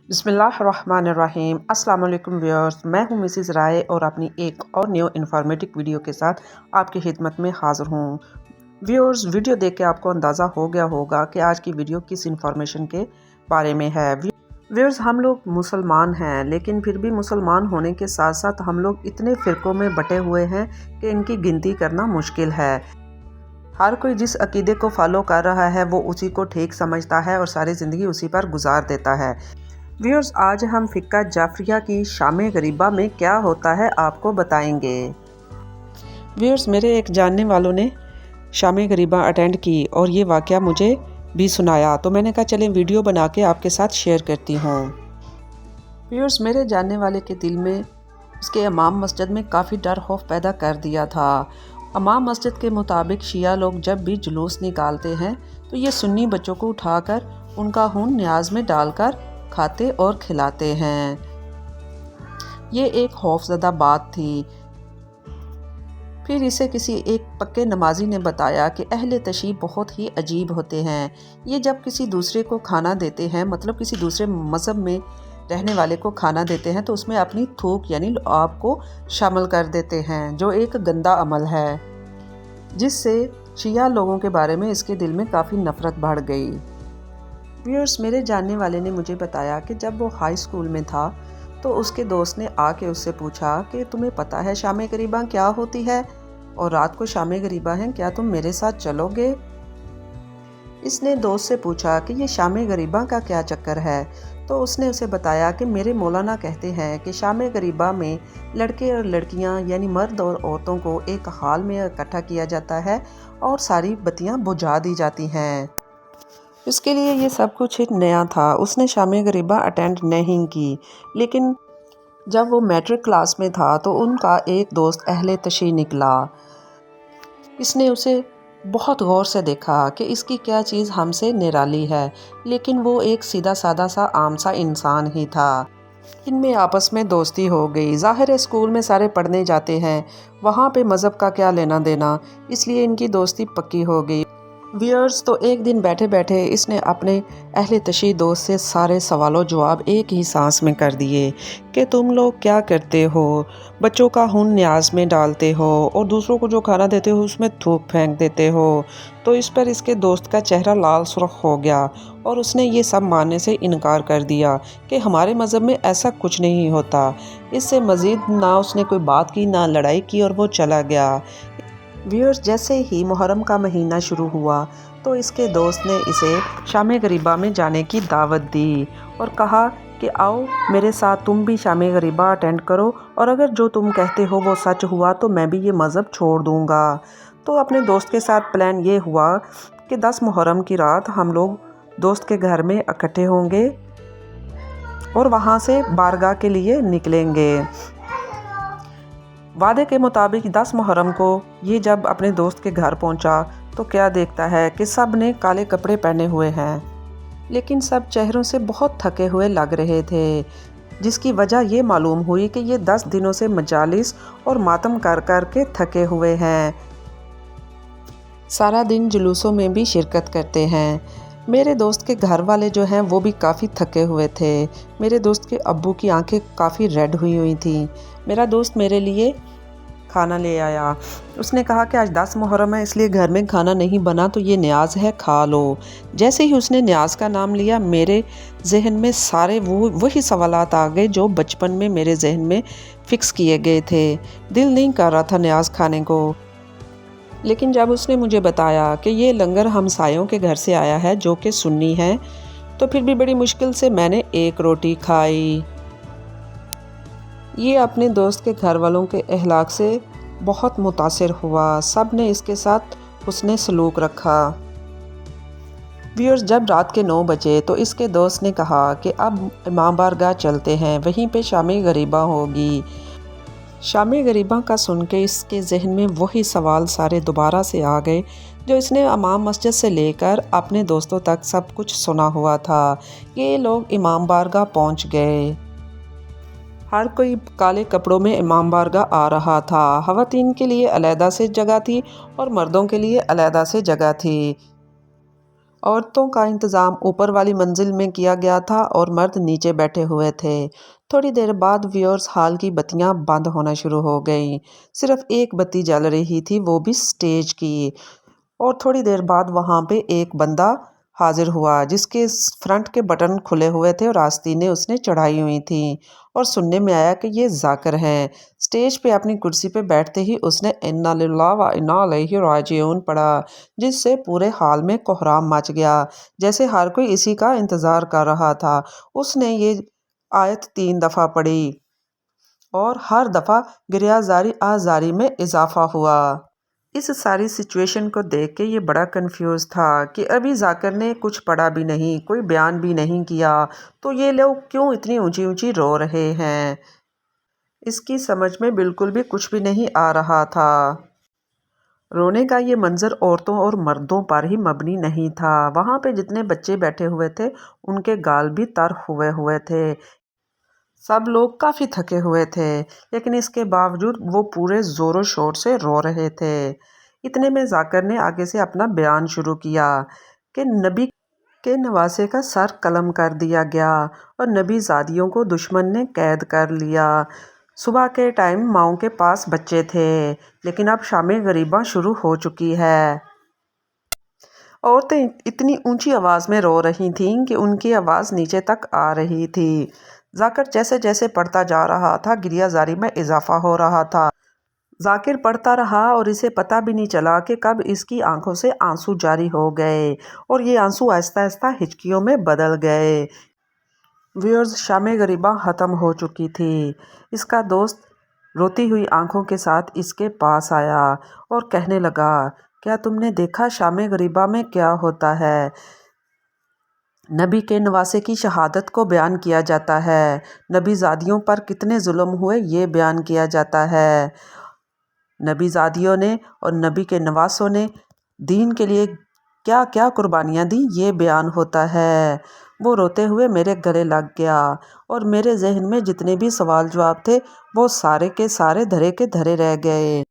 بسم اللہ الرحمن الرحیم۔ السلام علیکم ویورز، میں ہوں مسز رائے اور اپنی ایک اور نیو انفارمیٹک ویڈیو کے ساتھ آپ کی خدمت میں حاضر ہوں۔ ویورز، ویڈیو دیکھ کے آپ کو اندازہ ہو گیا ہوگا کہ آج کی ویڈیو کس انفارمیشن کے بارے میں ہے۔ ویورز، ہم لوگ مسلمان ہیں، لیکن پھر بھی مسلمان ہونے کے ساتھ ساتھ ہم لوگ اتنے فرقوں میں بٹے ہوئے ہیں کہ ان کی گنتی کرنا مشکل ہے۔ ہر کوئی جس عقیدے کو فالو کر رہا ہے وہ اسی کو ٹھیک سمجھتا ہے اور ساری زندگی اسی پر گزار دیتا ہے۔ ویورز، آج ہم فقہ جعفریہ کی شام غریبہ میں کیا ہوتا ہے آپ کو بتائیں گے۔ ویورز، میرے ایک جاننے والوں نے شام غریبہ اٹینڈ کی اور یہ واقعہ مجھے بھی سنایا، تو میں نے کہا چلیں ویڈیو بنا کے آپ کے ساتھ شیئر کرتی ہوں۔ ویورز، میرے جاننے والے کے دل میں اس کے امام مسجد میں کافی ڈر خوف پیدا کر دیا تھا۔ امام مسجد کے مطابق شیعہ لوگ جب بھی جلوس نکالتے ہیں تو یہ سنی بچوں کو اٹھا کر ان کا خون نیاز میں ڈال کر کھاتے اور کھلاتے ہیں۔ یہ ایک خوفزدہ بات تھی۔ پھر اسے کسی ایک پکے نمازی نے بتایا کہ اہل تشیع بہت ہی عجیب ہوتے ہیں۔ یہ جب کسی دوسرے کو کھانا دیتے ہیں، مطلب کسی دوسرے مذہب میں رہنے والے کو کھانا دیتے ہیں، تو اس میں اپنی تھوک یعنی لعاب کو شامل کر دیتے ہیں، جو ایک گندا عمل ہے، جس سے شیعہ لوگوں کے بارے میں اس کے دل میں کافی نفرت بڑھ گئی۔ ویورز، میرے جاننے والے نے مجھے بتایا کہ جب وہ ہائی اسکول میں تھا تو اس کے دوست نے آ کے اس سے پوچھا کہ تمہیں پتہ ہے شام غریبہ کیا ہوتی ہے اور رات کو شام غریبہ ہیں، کیا تم میرے ساتھ چلو گے؟ اس نے دوست سے پوچھا کہ یہ شام غریبہ کا کیا چکر ہے، تو اس نے اسے بتایا کہ میرے مولانا کہتے ہیں کہ شام غریبہ میں لڑکے اور لڑکیاں یعنی مرد اور عورتوں کو ایک ہال میں اکٹھا کیا جاتا ہے اور ساری بتیاں بجھا دی جاتی ہیں۔ اس کے لیے یہ سب کچھ ایک نیا تھا، اس نے شام غریبہ اٹینڈ نہیں کی، لیکن جب وہ میٹرک کلاس میں تھا تو ان کا ایک دوست اہل تشیع نکلا۔ اس نے اسے بہت غور سے دیکھا کہ اس کی کیا چیز ہم سے نرالی ہے، لیکن وہ ایک سیدھا سادہ سا عام سا انسان ہی تھا۔ ان میں آپس میں دوستی ہو گئی۔ ظاہر ہے اسکول میں سارے پڑھنے جاتے ہیں، وہاں پہ مذہب کا کیا لینا دینا، اس لیے ان کی دوستی پکی ہو گئی۔ ویورز، تو ایک دن بیٹھے بیٹھے اس نے اپنے اہل تشیع دوست سے سارے سوال و جواب ایک ہی سانس میں کر دیے کہ تم لوگ کیا کرتے ہو، بچوں کا خون نیاز میں ڈالتے ہو اور دوسروں کو جو کھانا دیتے ہو اس میں تھوک پھینک دیتے ہو۔ تو اس پر اس کے دوست کا چہرہ لال سرخ ہو گیا اور اس نے یہ سب ماننے سے انکار کر دیا کہ ہمارے مذہب میں ایسا کچھ نہیں ہوتا۔ اس سے مزید نہ اس نے کوئی بات کی نہ لڑائی کی اور وہ چلا گیا۔ ویورز، جیسے ہی محرم کا مہینہ شروع ہوا تو اس کے دوست نے اسے شام غریبہ میں جانے کی دعوت دی اور کہا کہ آؤ میرے ساتھ تم بھی شام غریبہ اٹینڈ کرو، اور اگر جو تم کہتے ہو وہ سچ ہوا تو میں بھی یہ مذہب چھوڑ دوں گا۔ تو اپنے دوست کے ساتھ پلان یہ ہوا کہ 10 محرم کی رات ہم لوگ دوست کے گھر میں اکٹھے ہوں گے اور وہاں سے بارگاہ کے لیے نکلیں گے۔ وعدے کے مطابق 10 محرم کو یہ جب اپنے دوست کے گھر پہنچا تو کیا دیکھتا ہے کہ سب نے کالے کپڑے پہنے ہوئے ہیں، لیکن سب چہروں سے بہت تھکے ہوئے لگ رہے تھے، جس کی وجہ یہ معلوم ہوئی کہ یہ 10 دنوں سے مجالس اور ماتم کر کر کے تھکے ہوئے ہیں، سارا دن جلوسوں میں بھی شرکت کرتے ہیں۔ میرے دوست کے گھر والے جو ہیں وہ بھی کافی تھکے ہوئے تھے۔ میرے دوست کے ابو کی آنکھیں کافی ریڈ ہوئی تھیں۔ میرا دوست میرے لیے کھانا لے آیا۔ اس نے کہا کہ آج 10 محرم ہے، اس لیے گھر میں کھانا نہیں بنا تو یہ نیاز ہے، کھا لو۔ جیسے ہی اس نے نیاز کا نام لیا میرے ذہن میں سارے وہی سوالات آ گئے جو بچپن میں میرے ذہن میں فکس کیے گئے تھے۔ دل نہیں کر رہا تھا نیاز کھانے کو، لیکن جب اس نے مجھے بتایا کہ یہ لنگر ہمسایوں کے گھر سے آیا ہے جو کہ سنی ہے، تو پھر بھی بڑی مشکل سے میں نے ایک روٹی کھائی۔ یہ اپنے دوست کے گھر والوں کے اخلاق سے بہت متاثر ہوا، سب نے اس کے ساتھ حسن سلوک رکھا۔ ویورز، جب رات کے 9 بجے تو اس کے دوست نے کہا کہ اب امام بارگاہ چلتے ہیں، وہیں پہ شام غریبہ ہوگی۔ شام غریبہ کا سن کے اس کے ذہن میں وہی سوال سارے دوبارہ سے آ گئے جو اس نے امام مسجد سے لے کر اپنے دوستوں تک سب کچھ سنا ہوا تھا۔ یہ لوگ امام بارگاہ پہنچ گئے، ہر کوئی کالے کپڑوں میں امام بارگاہ آ رہا تھا۔ خواتین کے لیے علیحدہ سے جگہ تھی اور مردوں کے لیے علیحدہ سے جگہ تھی۔ عورتوں کا انتظام اوپر والی منزل میں کیا گیا تھا اور مرد نیچے بیٹھے ہوئے تھے۔ تھوڑی دیر بعد ویورز ہال کی بتیاں بند ہونا شروع ہو گئیں۔ صرف ایک بتی جل رہی تھی، وہ بھی سٹیج کی۔ اور تھوڑی دیر بعد وہاں پہ ایک بندہ حاضر ہوا جس کے فرنٹ کے بٹن کھلے ہوئے تھے اور آستینیں اس نے چڑھائی ہوئی تھیں، اور سننے میں آیا کہ یہ ذاکر ہیں۔ سٹیج پہ اپنی کرسی پہ بیٹھتے ہی اس نے اِنَّا لِلَّهِ وَإِنَّا إِلَيْهِ رَاجِعُونَ پڑھا، جس سے پورے ہال میں کوہرام مچ گیا، جیسے ہر کوئی اسی کا انتظار کر رہا تھا۔ اس نے یہ آیت 3 دفعہ پڑھی اور ہر دفعہ گریہ زاری آزاری میں اضافہ ہوا۔ اس ساری سچویشن کو دیکھ کے یہ بڑا کنفیوز تھا کہ ابھی ذاکر نے کچھ پڑھا بھی نہیں، کوئی بیان بھی نہیں کیا، تو یہ لوگ کیوں اتنی اونچی اونچی رو رہے ہیں؟ اس کی سمجھ میں بالکل بھی کچھ بھی نہیں آ رہا تھا۔ رونے کا یہ منظر عورتوں اور مردوں پر ہی مبنی نہیں تھا۔ وہاں پہ جتنے بچے بیٹھے ہوئے تھے ان کے گال بھی تر ہوئے ہوئے تھے۔ سب لوگ کافی تھکے ہوئے تھے، لیکن اس کے باوجود وہ پورے زور و شور سے رو رہے تھے۔ اتنے میں ذاکر نے آگے سے اپنا بیان شروع کیا کہ نبی کے نواسے کا سر قلم کر دیا گیا اور نبی زادیوں کو دشمن نے قید کر لیا۔ صبح کے ٹائم ماؤں کے پاس بچے تھے، لیکن اب شام غریباں شروع ہو چکی ہے۔ عورتیں اتنی اونچی آواز میں رو رہی تھیں کہ ان کی آواز نیچے تک آ رہی تھی۔ ذاکر جیسے جیسے پڑھتا جا رہا تھا گریہ زاری میں اضافہ ہو رہا تھا۔ ذاکر پڑھتا رہا اور اسے پتہ بھی نہیں چلا کہ کب اس کی آنکھوں سے آنسو جاری ہو گئے اور یہ آنسو آہستہ آہستہ ہچکیوں میں بدل گئے۔ ویورز، شام غریباں ختم ہو چکی تھی۔ اس کا دوست روتی ہوئی آنکھوں کے ساتھ اس کے پاس آیا اور کہنے لگا، کیا تم نے دیکھا شام غریباں میں کیا ہوتا ہے؟ نبی کے نواسے کی شہادت کو بیان کیا جاتا ہے، نبی زادیوں پر کتنے ظلم ہوئے یہ بیان کیا جاتا ہے، نبی زادیوں نے اور نبی کے نواسوں نے دین کے لیے کیا کیا قربانیاں دیں یہ بیان ہوتا ہے۔ وہ روتے ہوئے میرے گلے لگ گیا اور میرے ذہن میں جتنے بھی سوال جواب تھے وہ سارے کے سارے دھرے کے دھرے رہ گئے۔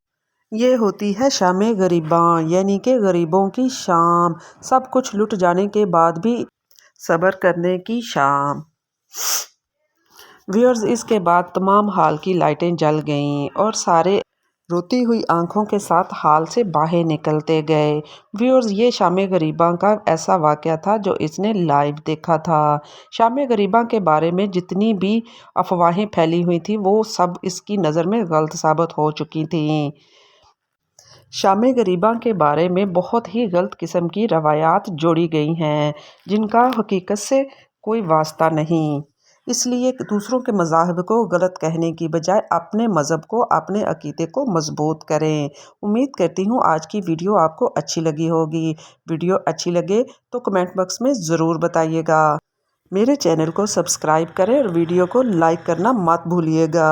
یہ ہوتی ہے شام غریباں، یعنی کہ غریبوں کی شام، سب کچھ لٹ جانے کے بعد بھی صبر کرنے کی شام۔ ویورز، اس کے بعد تمام ہال کی لائٹیں جل گئیں اور سارے روتی ہوئی آنکھوں کے ساتھ ہال سے باہر نکلتے گئے۔ ویورز، یہ شام غریباں کا ایسا واقعہ تھا جو اس نے لائیو دیکھا تھا۔ شام غریباں کے بارے میں جتنی بھی افواہیں پھیلی ہوئی تھیں وہ سب اس کی نظر میں غلط ثابت ہو چکی تھیں۔ شام غریباں کے بارے میں بہت ہی غلط قسم کی روایات جوڑی گئی ہیں جن کا حقیقت سے کوئی واسطہ نہیں۔ اس لیے دوسروں کے مذاہب کو غلط کہنے کی بجائے اپنے مذہب کو، اپنے عقیدے کو مضبوط کریں۔ امید کرتی ہوں آج کی ویڈیو آپ کو اچھی لگی ہوگی۔ ویڈیو اچھی لگے تو کمنٹ باکس میں ضرور بتائیے گا۔ میرے چینل کو سبسکرائب کریں اور ویڈیو کو لائک کرنا مت بھولیے گا۔